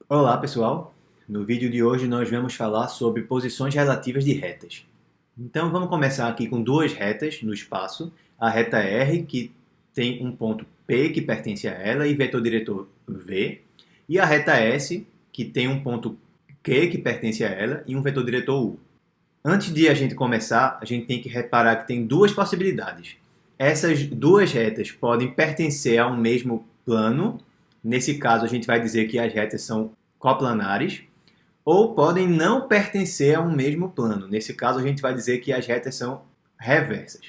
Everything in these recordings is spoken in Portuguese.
Olá pessoal, no vídeo de hoje nós vamos falar sobre posições relativas de retas. Então vamos começar aqui com duas retas no espaço, a reta R que tem um ponto P que pertence a ela e vetor diretor V, e a reta S que tem um ponto Q que pertence a ela e um vetor diretor U. Antes de a gente começar, a gente tem que reparar que tem duas possibilidades. Essas duas retas podem pertencer a um mesmo plano. Nesse caso, a gente vai dizer que as retas são coplanares, ou podem não pertencer a um mesmo plano. Nesse caso, a gente vai dizer que as retas são reversas.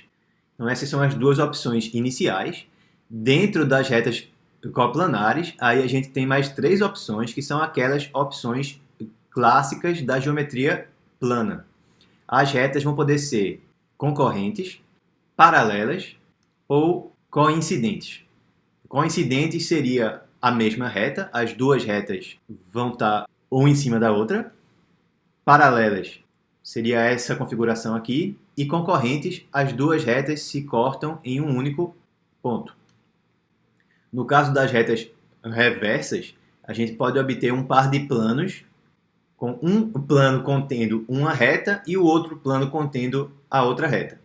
Então, essas são as duas opções iniciais. Dentro das retas coplanares, aí a gente tem mais três opções, que são aquelas opções clássicas da geometria plana. As retas vão poder ser concorrentes, paralelas ou coincidentes. Coincidentes seria a mesma reta, as duas retas vão estar uma em cima da outra. Paralelas seria essa configuração aqui. E concorrentes, as duas retas se cortam em um único ponto. No caso das retas reversas, a gente pode obter um par de planos, com um plano contendo uma reta e o outro plano contendo a outra reta.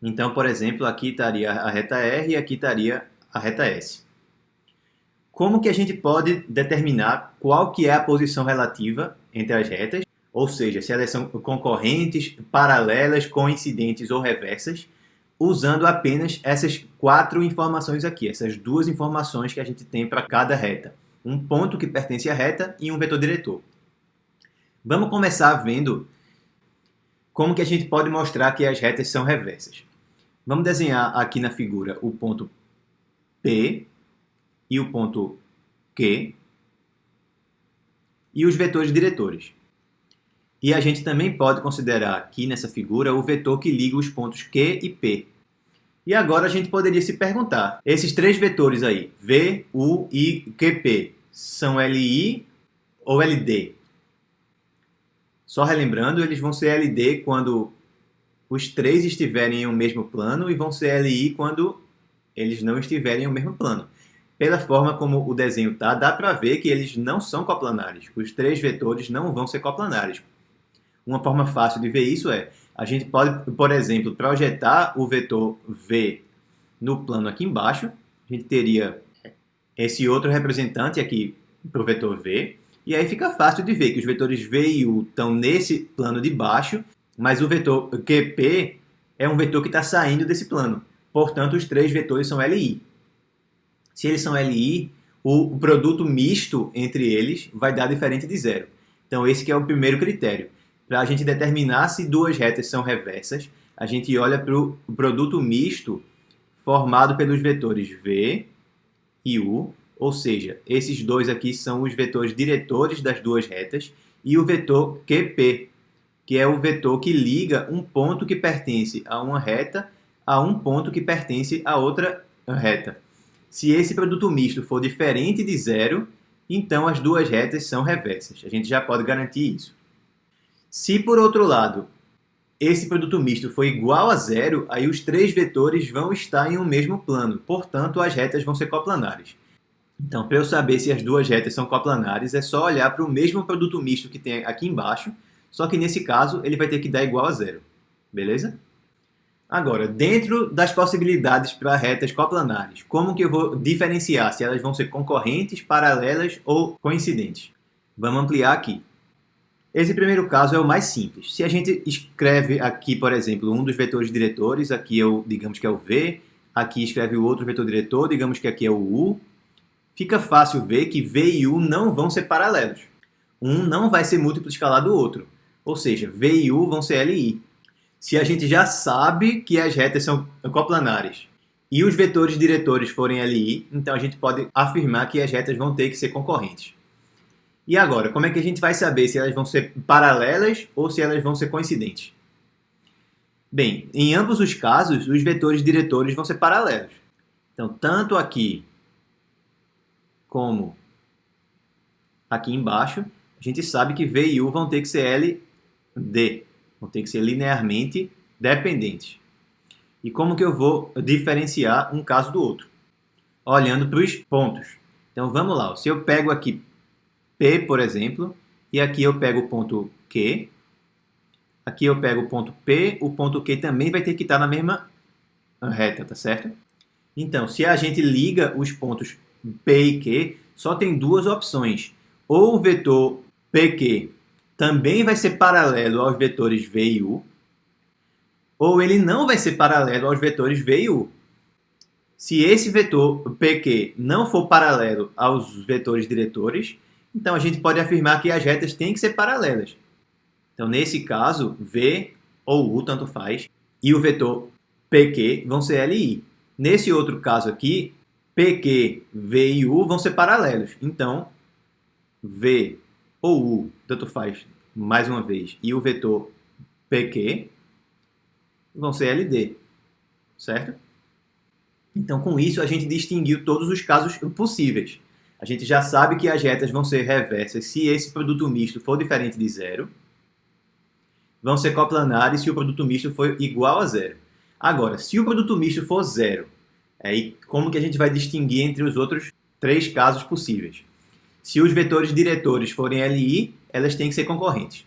Então, por exemplo, aqui estaria a reta R e aqui estaria a reta S. Como que a gente pode determinar qual que é a posição relativa entre as retas, ou seja, se elas são concorrentes, paralelas, coincidentes ou reversas, usando apenas essas quatro informações aqui, essas duas informações que a gente tem para cada reta. Um ponto que pertence à reta e um vetor diretor. Vamos começar vendo como que a gente pode mostrar que as retas são reversas. Vamos desenhar aqui na figura o ponto P e o ponto Q e os vetores diretores. E a gente também pode considerar aqui nessa figura o vetor que liga os pontos Q e P. E agora a gente poderia se perguntar, esses três vetores aí, V, U e QP, são LI ou LD? Só relembrando, eles vão ser LD quando os três estiverem em um mesmo plano e vão ser LI quando eles não estiverem em um mesmo plano. Pela forma como o desenho está, dá para ver que eles não são coplanares. Os três vetores não vão ser coplanares. Uma forma fácil de ver isso é, a gente pode, por exemplo, projetar o vetor V no plano aqui embaixo. A gente teria esse outro representante aqui para o vetor V. E aí fica fácil de ver que os vetores V e U estão nesse plano de baixo, mas o vetor QP é um vetor que está saindo desse plano. Portanto, os três vetores são LI. Se eles são LI, o produto misto entre eles vai dar diferente de zero. Então, esse que é o primeiro critério. Para a gente determinar se duas retas são reversas, a gente olha para o produto misto formado pelos vetores V e U, ou seja, esses dois aqui são os vetores diretores das duas retas, e o vetor QP, que é o vetor que liga um ponto que pertence a uma reta a um ponto que pertence a outra reta. Se esse produto misto for diferente de zero, então as duas retas são reversas. A gente já pode garantir isso. Se, por outro lado, esse produto misto for igual a zero, aí os três vetores vão estar em um mesmo plano. Portanto, as retas vão ser coplanares. Então, para eu saber se as duas retas são coplanares, é só olhar para o mesmo produto misto que tem aqui embaixo, só que nesse caso ele vai ter que dar igual a zero. Beleza? Agora, dentro das possibilidades para retas coplanares, como que eu vou diferenciar se elas vão ser concorrentes, paralelas ou coincidentes? Vamos ampliar aqui. Esse primeiro caso é o mais simples. Se a gente escreve aqui, por exemplo, um dos vetores diretores, aqui digamos que é o V, aqui escreve o outro vetor diretor, digamos que aqui é o U, fica fácil ver que V e U não vão ser paralelos. Um não vai ser múltiplo escalar do outro. Ou seja, V e U vão ser LI. Se a gente já sabe que as retas são coplanares e os vetores diretores forem LI, então a gente pode afirmar que as retas vão ter que ser concorrentes. E agora, como é que a gente vai saber se elas vão ser paralelas ou se elas vão ser coincidentes? Bem, em ambos os casos, os vetores diretores vão ser paralelos. Então, tanto aqui como aqui embaixo, a gente sabe que V e U vão ter que ser LD. Vão ter que ser linearmente dependentes. E como que eu vou diferenciar um caso do outro? Olhando para os pontos. Então vamos lá. Se eu pego aqui P, por exemplo, e aqui eu pego o ponto Q, aqui eu pego o ponto P, o ponto Q também vai ter que estar na mesma reta, tá certo? Então, se a gente liga os pontos P e Q, só tem duas opções. Ou o vetor PQ também vai ser paralelo aos vetores V e U, ou ele não vai ser paralelo aos vetores V e U. Se esse vetor PQ não for paralelo aos vetores diretores, então a gente pode afirmar que as retas têm que ser paralelas. Então, nesse caso, V ou U, tanto faz, e o vetor PQ vão ser LI. Nesse outro caso aqui, PQ, V e U vão ser paralelos. Então, V ou U, tanto faz, mais uma vez, e o vetor PQ vão ser LD, certo? Então, com isso, a gente distinguiu todos os casos possíveis. A gente já sabe que as retas vão ser reversas se esse produto misto for diferente de zero. Vão ser coplanares se o produto misto for igual a zero. Agora, se o produto misto for zero, aí como que a gente vai distinguir entre os outros três casos possíveis? Se os vetores diretores forem LI, elas têm que ser concorrentes.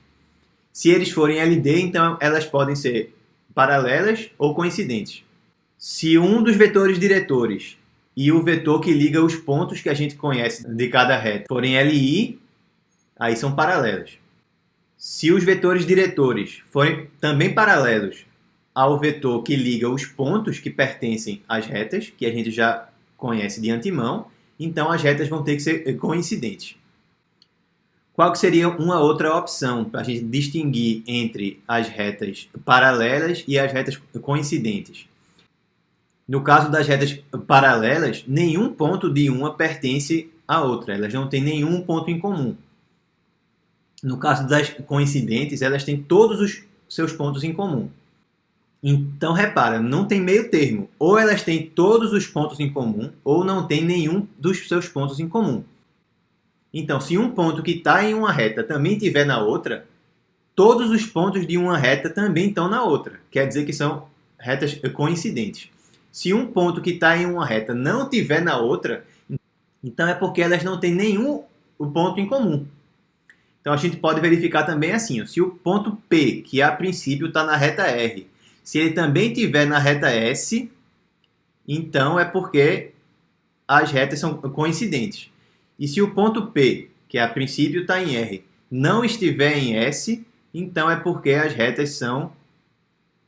Se eles forem LD, então elas podem ser paralelas ou coincidentes. Se um dos vetores diretores e o vetor que liga os pontos que a gente conhece de cada reta forem LI, aí são paralelas. Se os vetores diretores forem também paralelos ao vetor que liga os pontos que pertencem às retas, que a gente já conhece de antemão, então as retas vão ter que ser coincidentes. Qual que seria uma outra opção para a gente distinguir entre as retas paralelas e as retas coincidentes? No caso das retas paralelas, nenhum ponto de uma pertence à outra, elas não têm nenhum ponto em comum. No caso das coincidentes, elas têm todos os seus pontos em comum. Então, repara, não tem meio termo. Ou elas têm todos os pontos em comum, ou não tem nenhum dos seus pontos em comum. Então, se um ponto que está em uma reta também estiver na outra, todos os pontos de uma reta também estão na outra. Quer dizer que são retas coincidentes. Se um ponto que está em uma reta não estiver na outra, então é porque elas não têm nenhum ponto em comum. Então, a gente pode verificar também assim, ó, se o ponto P, que a princípio está na reta R, se ele também estiver na reta S, então é porque as retas são coincidentes. E se o ponto P, que a princípio está em R, não estiver em S, então é porque as retas são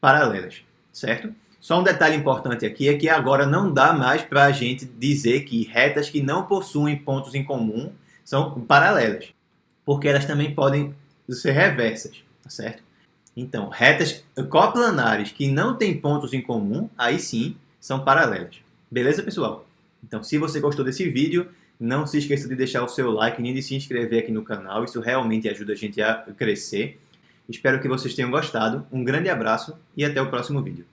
paralelas, certo? Só um detalhe importante aqui é que agora não dá mais para a gente dizer que retas que não possuem pontos em comum são paralelas, porque elas também podem ser reversas, tá certo? Então, retas coplanares que não têm pontos em comum, aí sim, são paralelas. Beleza, pessoal? Então, se você gostou desse vídeo, não se esqueça de deixar o seu like nem de se inscrever aqui no canal. Isso realmente ajuda a gente a crescer. Espero que vocês tenham gostado. Um grande abraço e até o próximo vídeo.